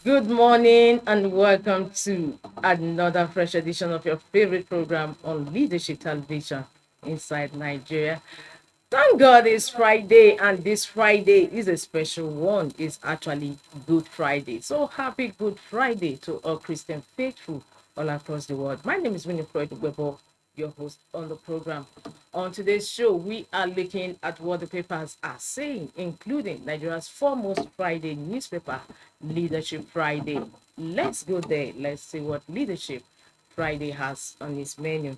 Good morning and welcome to another fresh edition of your favorite program on leadership television inside Nigeria. Thank God it's Friday, and this Friday is a special one. It's actually Good Friday. So happy Good Friday to all Christian faithful all across the world. My name is Winifred Webo, your host on the program. On today's show, we are looking at what the papers are saying, including Nigeria's foremost Friday newspaper, Leadership Friday. Let's go there. Let's see what Leadership Friday has on its menu.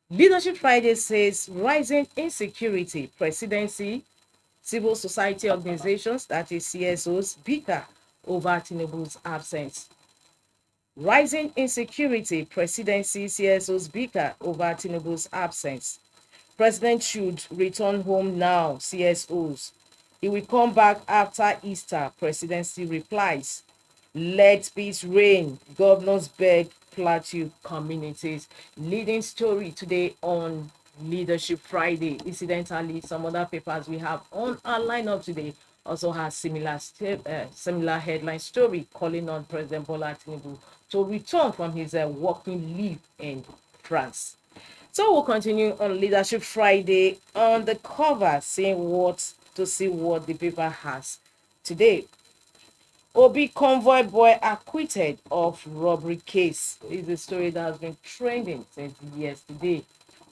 Leadership Friday says rising insecurity, presidency, civil society organizations, that is CSOs, Bicker over Tinubu's absence. Rising insecurity, presidency, CSOs, Bicker over Tinubu's absence. President should return home now, CSOs. He will come back after Easter, presidency replies. Let peace reign, governors beg plateau communities. Leading story today on Leadership Friday. Incidentally, some other papers we have on our lineup today also has similar headline story calling on President Bola Tinubu to return from his working leave in France. So we'll continue on Leadership Friday on the cover, seeing what to see what the paper has today. Obi convoy boy acquitted of robbery case is a story that has been trending since yesterday.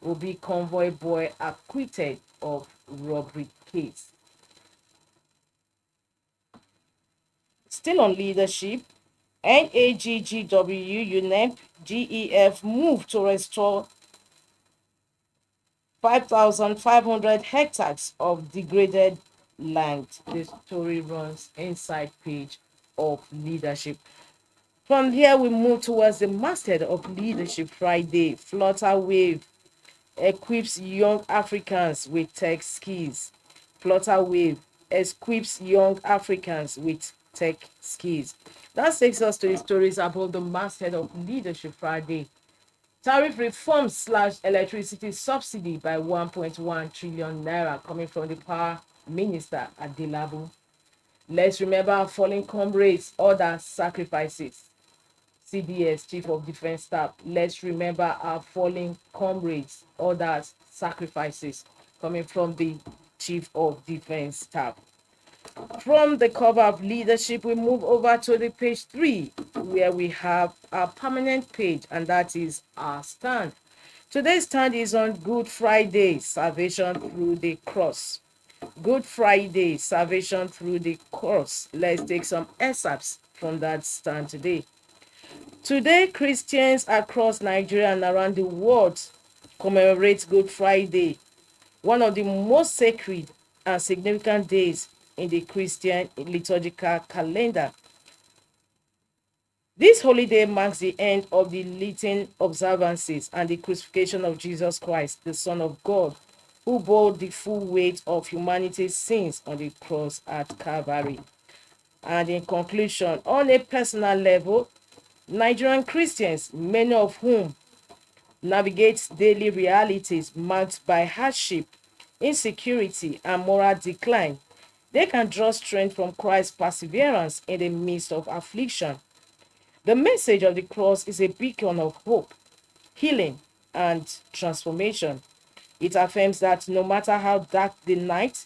Obi convoy boy acquitted of robbery case. Still on leadership, NAGGW, UNEP, GEF move to restore 5,500 hectares of degraded land. The story runs inside page of leadership. From here, we move towards the masthead of Leadership Friday. Flutter Wave equips young Africans with tech skills. Flutter Wave equips young Africans with tech skills. That takes us to the stories about the masthead of Leadership Friday. Tariff reform slash electricity subsidy by 1.1 trillion naira coming from the power minister Adelabu. Let's remember fallen comrades, other sacrifices. CDS, Chief of Defense Staff. Let's remember our fallen comrades, others sacrifices coming from the Chief of Defense Staff. From the cover of leadership, we move over to the page 3, where we have our permanent page, and that is our stand. Today's stand is on Good Friday, salvation through the cross. Good Friday, salvation through the cross. Let's take some excerpts from that stand today. Today, Christians across Nigeria and around the world commemorate Good Friday, one of the most sacred and significant days in the Christian liturgical calendar. This holiday marks the end of the Lenten observances and the crucifixion of Jesus Christ, the Son of God, who bore the full weight of humanity's sins on the cross at Calvary. And in conclusion, on a personal level, Nigerian Christians, many of whom navigate daily realities marked by hardship, insecurity, and moral decline, they can draw strength from Christ's perseverance in the midst of affliction. The message of the cross is a beacon of hope, healing, and transformation. It affirms that no matter how dark the night,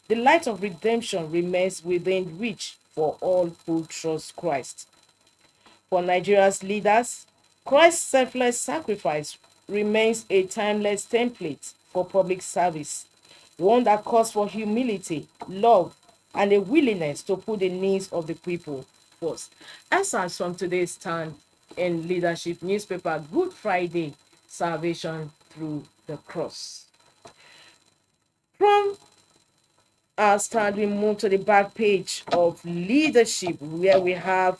the light of redemption remains within reach for all who trust Christ. For Nigeria's leaders, Christ's selfless sacrifice remains a timeless template for public service, one that calls for humility, love, and a willingness to put the needs of the people first. As from today's stand in leadership newspaper, Good Friday, salvation through the cross. From our stand, we move to the back page of leadership, where we have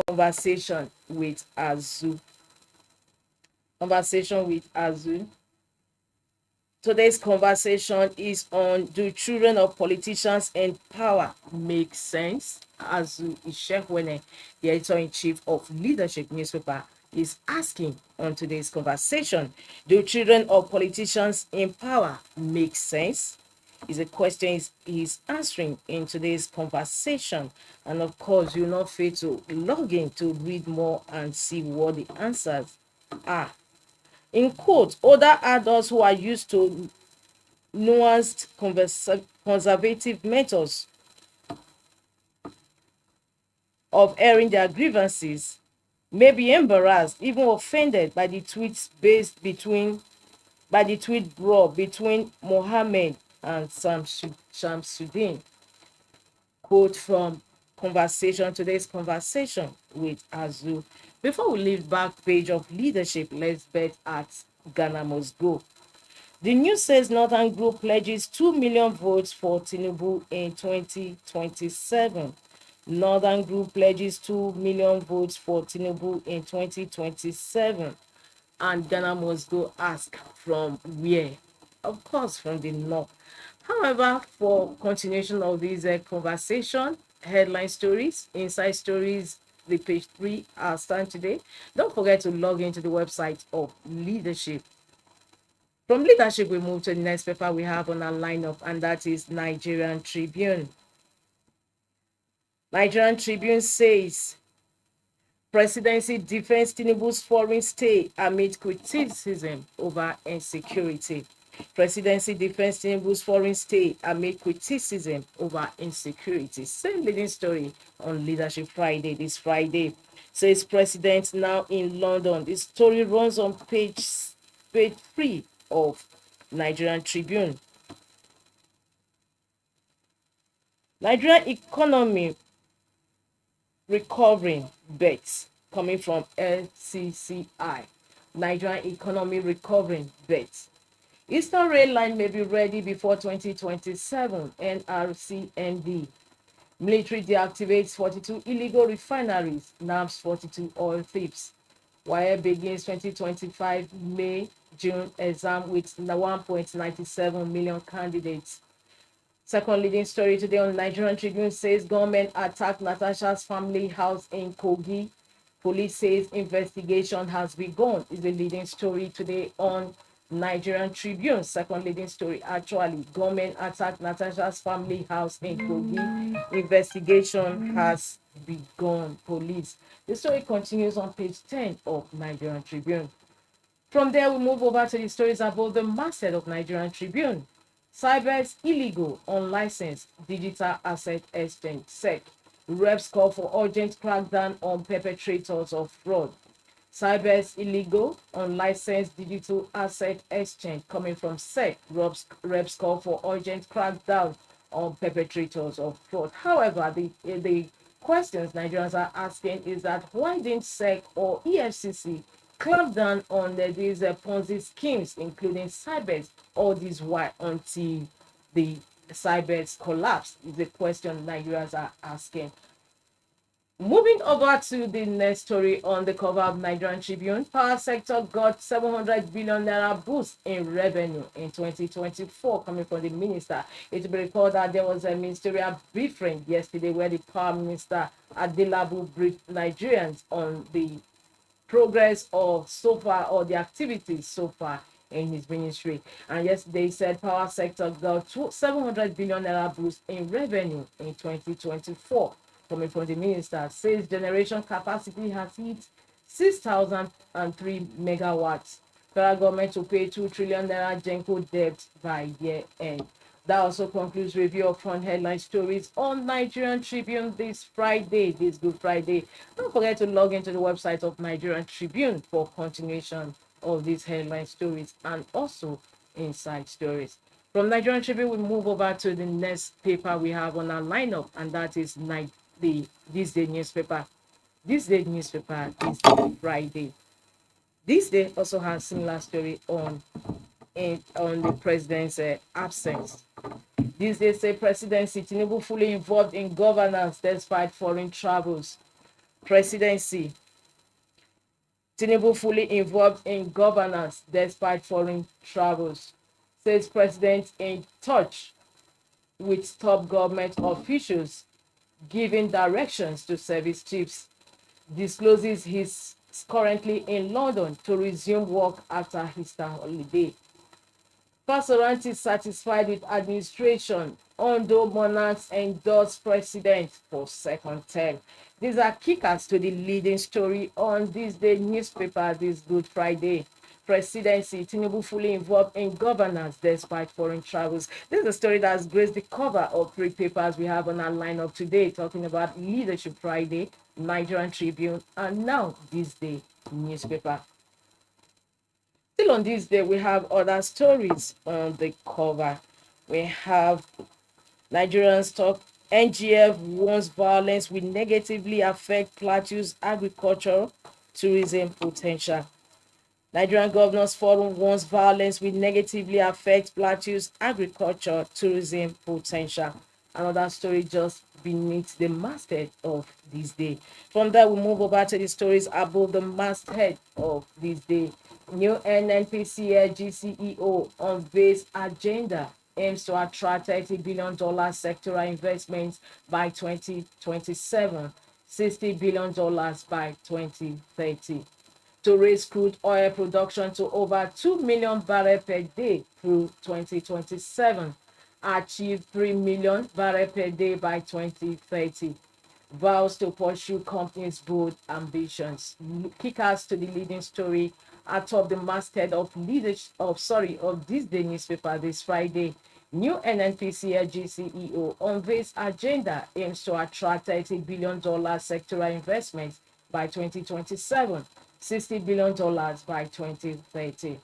conversation with Azu. Conversation with Azu. Today's conversation is on, do children of politicians in power make sense? Azu Ishehwene, the editor-in-chief of Leadership newspaper, is asking on today's conversation, do children of politicians in power make sense? is a question he's answering in today's conversation. And of course, you'll not fail to log in to read more and see what the answers are. In quote, older adults who are used to nuanced conservative methods of airing their grievances may be embarrassed, even offended by the tweets based between by the tweet brawl between Mohammed and Shamsuddin. Quote from today's conversation with Azu. Before we leave back page of leadership, let's bet at Ghana must go. The news says Northern Group pledges 2 million votes for Tinubu in 2027. Northern Group pledges 2 million votes for Tinubu in 2027. And Ghana must go ask from where? Of course, from the north. However, for continuation of this conversation, headline stories, inside stories, the page 3 are stand today. Don't forget to log into the website of leadership. From leadership, we move to the next paper we have on our lineup, and that is Nigerian Tribune. Nigerian Tribune says Presidency defends Tinubu's foreign stay amid criticism over insecurity. Presidency defends Tinubu's foreign stay amid criticism over insecurity. Same leading story on Leadership Friday this Friday. Says President now in London. The story runs on page 3 of Nigerian Tribune. Nigerian economy recovering bets coming from LCCI. Nigerian economy recovering bets. Eastern Rail Line may be ready before 2027, NRCND. Military deactivates 42 illegal refineries, nabs 42 oil thieves. WAEC begins 2025 May-June exam with 1.97 million candidates. Second leading story today on Nigerian Tribune says government attacked Natasha's family house in Kogi. Police says investigation has begun. Is the leading story today on Nigerian Tribune. Second leading story actually. Government attacked Natasha's family house in Kogi. Investigation has begun. Police. The story continues on page 10 of Nigerian Tribune. From there, we move over to the stories about the masthead of Nigerian Tribune. Cyber's illegal, unlicensed digital asset exchange, SEC. Reps call for urgent crackdown on perpetrators of fraud. Cyber's illegal, unlicensed digital asset exchange coming from SEC. Reps call for urgent crackdown on perpetrators of fraud. However, the questions Nigerians are asking is that why didn't SEC or EFCC clamp down on these Ponzi schemes, including Cybers, all this while until the Cybers collapse? Is the question Nigerians are asking. Moving over to the next story on the cover of Nigerian Tribune, power sector got 700 billion naira boost in revenue in 2024 coming from the minister. It will be recalled that there was a ministerial briefing yesterday where the power minister Adelabu briefed Nigerians on the progress of so far or the activities so far in his ministry. And yesterday he said power sector got 700 billion naira boost in revenue in 2024 coming from the minister. Says generation capacity has hit 6,003 megawatts. Federal government will pay 2 trillion naira Genco debt by year end. That also concludes review of front headline stories on Nigerian Tribune this Good Friday. Don't forget to log into the website of Nigerian Tribune for continuation of these headline stories and also inside stories. From Nigerian Tribune, we move over to the next paper we have on our lineup, and that is This Day newspaper. This Day newspaper is Friday. This day also has similar story on the president's absence. These days say Presidency, Tinubu fully involved in governance despite foreign travels. Presidency, Tinubu fully involved in governance despite foreign travels. Says President in touch with top government officials, giving directions to service chiefs. Discloses he's currently in London to resume work after his holiday. Pasoranti satisfied with administration. Ondo monarchs endorse president for second term. These are kickers to the leading story on this day newspaper this Good Friday. Presidency, Tinubu fully involved in governance despite foreign travels. This is a story that has graced the cover of three papers we have on our lineup today, talking about Leadership Friday, Nigerian Tribune, and now this day newspaper. Still on this day, we have other stories on the cover. We have Nigerians talk. NGF warns violence will negatively affect Plateau's agriculture tourism potential. Nigerian Governors Forum warns violence will negatively affect Plateau's agriculture tourism potential. Another story just beneath the masthead of this day. From there, we move over to the stories above the masthead of this day. New NNPCL GCEO unveils agenda aims to attract $30 billion sectoral investments by 2027, $60 billion by 2030 to raise crude oil production to over 2 million barrels per day through 2027, achieve 3 million barrels per day by 2030. Vows to pursue company's bold ambitions. Kickers to the leading story atop the masthead of this day newspaper this Friday. New NNPCL GCEO unveils agenda aims to attract $30 billion sectoral investment by 2027, $60 billion by 2030.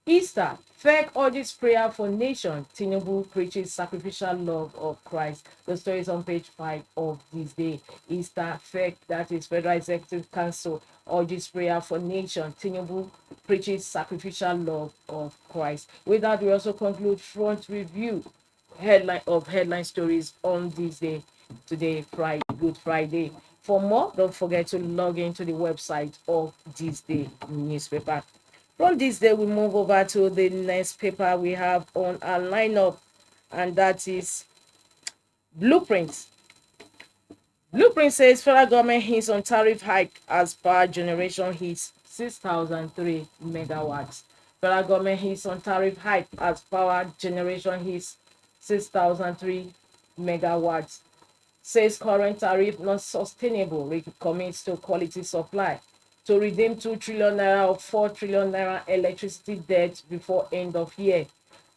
Easter, fake urges prayer for nation. Tinubu preaches sacrificial love of Christ. The story is on page 5 of this day. Easter, fake, that is Federal Executive Council, urges prayer for nation. Tinubu preaches sacrificial love of Christ. With that, we also conclude front review headline stories on this day, today, Friday, Good Friday. For more, don't forget to log into the website of this day newspaper. From this day, we move over to the next paper we have on our lineup, and that is Blueprint. Blueprint says federal government hints on tariff hike as power generation hits 6,003 megawatts. Federal government hints on tariff hike as power generation hits 6,003 megawatts. Says current tariff not sustainable, recommits to quality supply. To redeem 2 trillion naira of 4 trillion naira electricity debt before end of year.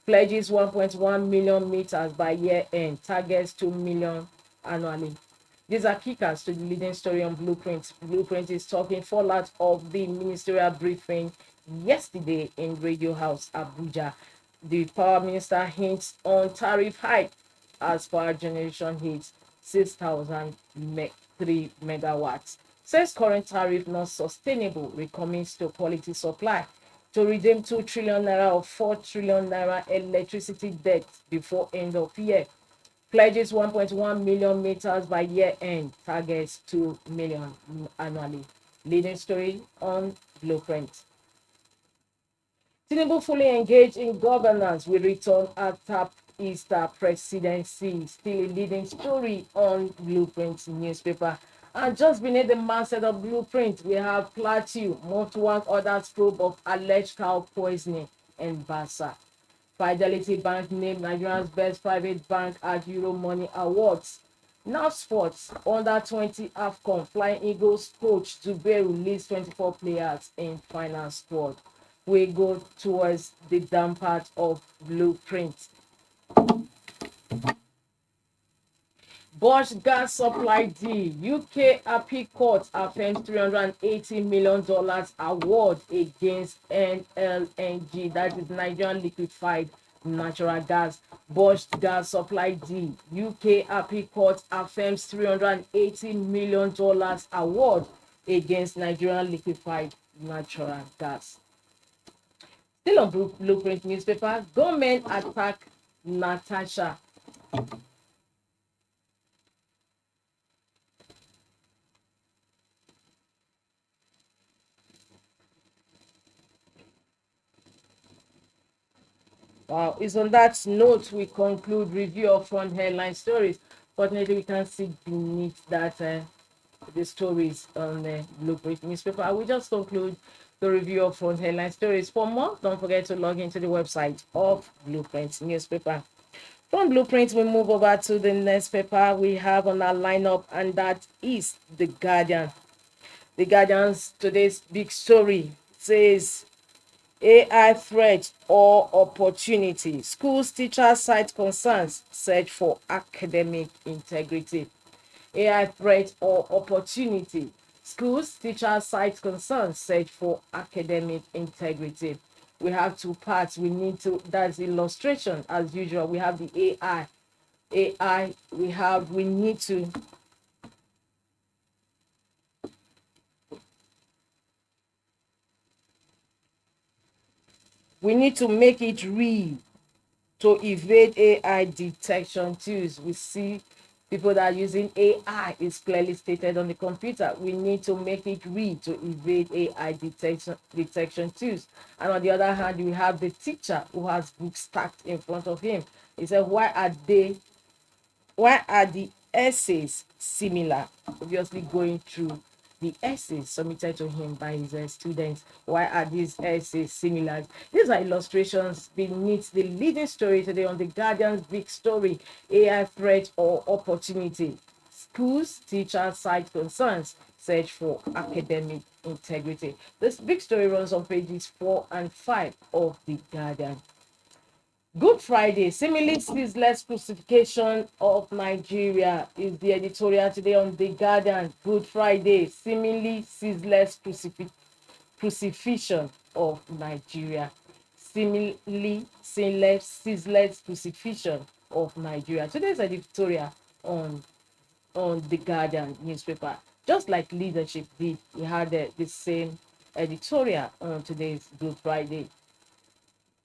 Pledges 1.1 million meters by year end, targets 2 million annually. These are kickers to the leading story on Blueprint. Blueprint is talking fallout of the ministerial briefing yesterday in Radio House, Abuja. The power minister hints on tariff hike as power generation hits 6,003 megawatts. Says current tariff not sustainable, recommits to quality supply. To redeem 2 trillion naira of 4 trillion naira electricity debt before end of year. Pledges 1.1 million meters by year end, targets 2 million annually. Leading story on Blueprint. Tinubu fully engaged in governance will return at tap Easter presidency. Still a leading story on Blueprint newspaper. And just beneath the masthead of Blueprint, we have Plateau, Motuang orders probe of alleged cow poisoning in Basa. Fidelity Bank named Nigeria's best private bank at Euro Money Awards. Now sports, under 20 AFCON, Flying Eagles coach Zubairu leads 24 players in final squad. We go towards the down part of Blueprint. Bosch gas supply deal. UK appeal court affirms $380 million award against NLNG, that is Nigerian liquefied natural gas. Bosch gas supply deal. UK appeal court affirms $380 million award against Nigerian liquefied natural gas. Still on Blueprint newspaper, government attack Natasha. Wow, it's on that note we conclude review of front headline stories. Fortunately, we can see beneath that the stories on the Blueprint newspaper. I will just conclude the review of front headline stories. For more, don't forget to log into the website of Blueprint newspaper. From Blueprint, we move over to the next paper we have on our lineup, and that is The Guardian. The Guardian's today's big story says AI threat or opportunity. Schools, teachers cite concerns, search for academic integrity. AI threat or opportunity. Schools, teachers cite concerns, search for academic integrity. We have two parts. That's illustration as usual. We have the AI. We need to make it real to evade AI detection tools. We see people that are using AI is clearly stated on the computer. We need to make it real to evade AI detection tools. And on the other hand, we have the teacher who has books stacked in front of him. He said, why are the essays similar? Obviously going through the essays submitted to him by his students. Why are these essays similar? These are illustrations beneath the leading story today on the Guardian's big story: AI threat or opportunity. Schools, teachers cite concerns, search for academic integrity. This big story runs on pages 4 and 5 of the Guardian. Good Friday, seemingly ceaseless crucifixion of Nigeria is the editorial today on The Guardian. Good Friday, seemingly ceaseless crucifixion of Nigeria. Seemingly ceaseless crucifixion of Nigeria. Today's editorial on The Guardian newspaper. Just like Leadership did, we had the same editorial on today's Good Friday.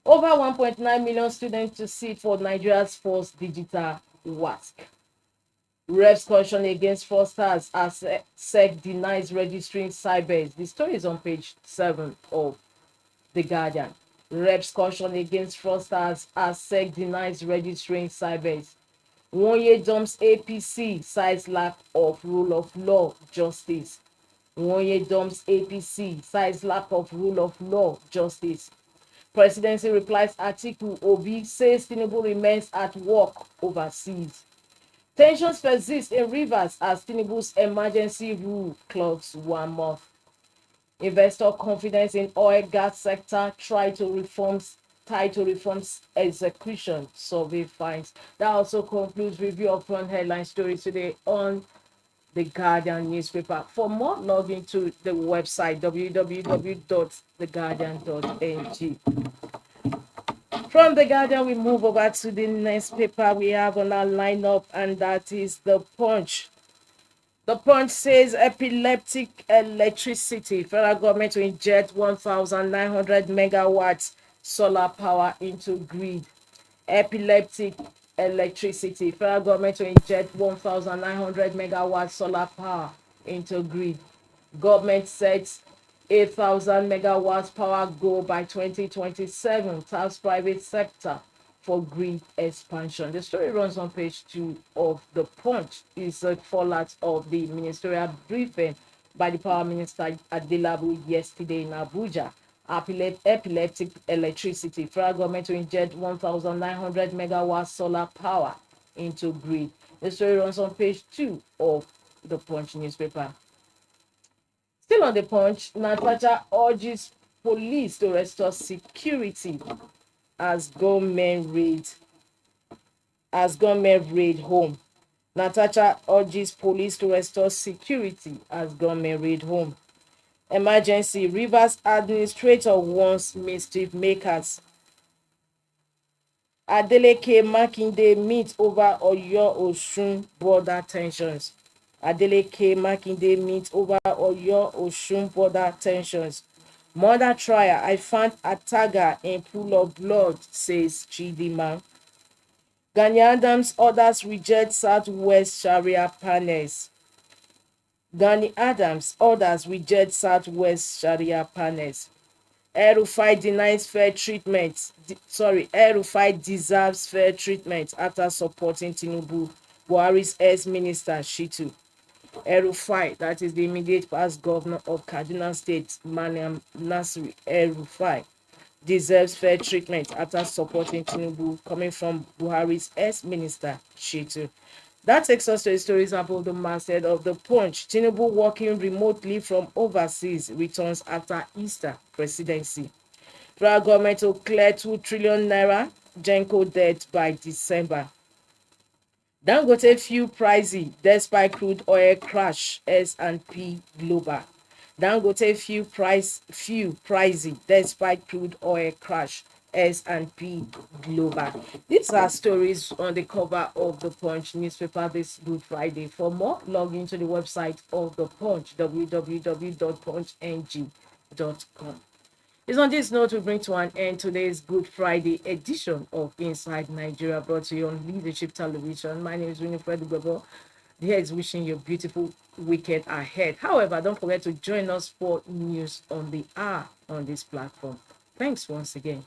Over 1.9 million students to sit for Nigeria's first digital WASC. Reps caution against fraudsters as SEC denies registering cybers. The story is on page 7 of The Guardian. Reps caution against fraudsters as SEC denies registering cybers. Wonye dumps APC, cites lack of rule of law justice. Wonye dumps APC, cites lack of rule of law justice. Presidency replies Atiku. Obi says Tinubu remains at work overseas. Tensions persist in Rivers as Tinubu's emergency rule clocks 1 month. Investor confidence in oil gas sector tied to reforms execution, survey finds. That also concludes review of front headline stories today on The Guardian newspaper. For more, log into the website www.theguardian.ng. From The Guardian, we move over to the next paper we have on our lineup, and that is The Punch. The Punch says epileptic electricity. Federal government to inject 1,900 megawatts solar power into grid. Epileptic electricity. Federal government to inject 1,900 megawatts solar power into grid. Government sets 8,000 megawatts power goal by 2027. Taps private sector for grid expansion. The story runs on page 2 of The Punch. It's a fallout of the ministerial briefing by the Power Minister Adelabu yesterday in Abuja. Epileptic electricity. Federal government to inject 1,900 megawatts solar power into grid. The story runs on page 2 of The Punch newspaper. Still on The Punch, Natasha urges police to restore security as gunmen raid home. Natasha urges police to restore security as gunmen raid home. Emergency, Rivers administrator warns mischief makers. Adeleke Makinde meet over Oyo-Osun border tensions. Adeleke Makinde meet over Oyo-Osun border tensions. Murder trial, I found Ataga in pool of blood, says Chidima. Gani Adams orders reject Southwest Sharia panels. Gani Adams orders reject Southwest Sharia panels. El-Rufai denies fair treatment. El-Rufai deserves fair treatment after supporting Tinubu, Buhari's ex-minister Shitu. El-Rufai, that is the immediate past governor of Kaduna State, Maniam Nasir El-Rufai, deserves fair treatment after supporting Tinubu, coming from Buhari's ex-minister, Shitu. That takes us to the stories about the masthead of the Punch. Tinubu working remotely from overseas returns after Easter presidency. Federal government to clear 2 trillion naira Genco debt by December. Dangote fuel pricey despite crude oil crash, S&P Global. Dangote fuel pricey despite crude oil crash, S&P Global. These are stories on the cover of the Punch newspaper this Good Friday. For more, log into the website of the Punch, www.punchng.com. It's on this note we bring to an end today's Good Friday edition of Inside Nigeria, brought to you on Leadership Television. My name is Winifred Gbebo. The is wishing you a beautiful weekend ahead. However, don't forget to join us for news on the hour on this platform. Thanks once again.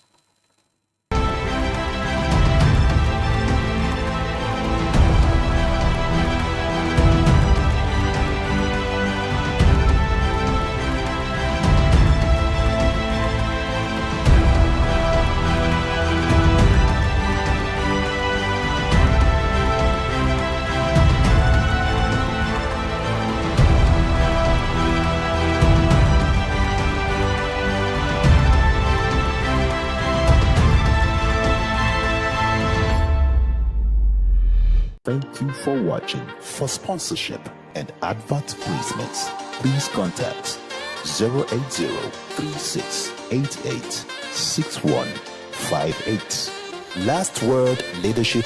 Thank you for watching. For sponsorship and advert placements, please contact 080-3688-6158. Last Word Leadership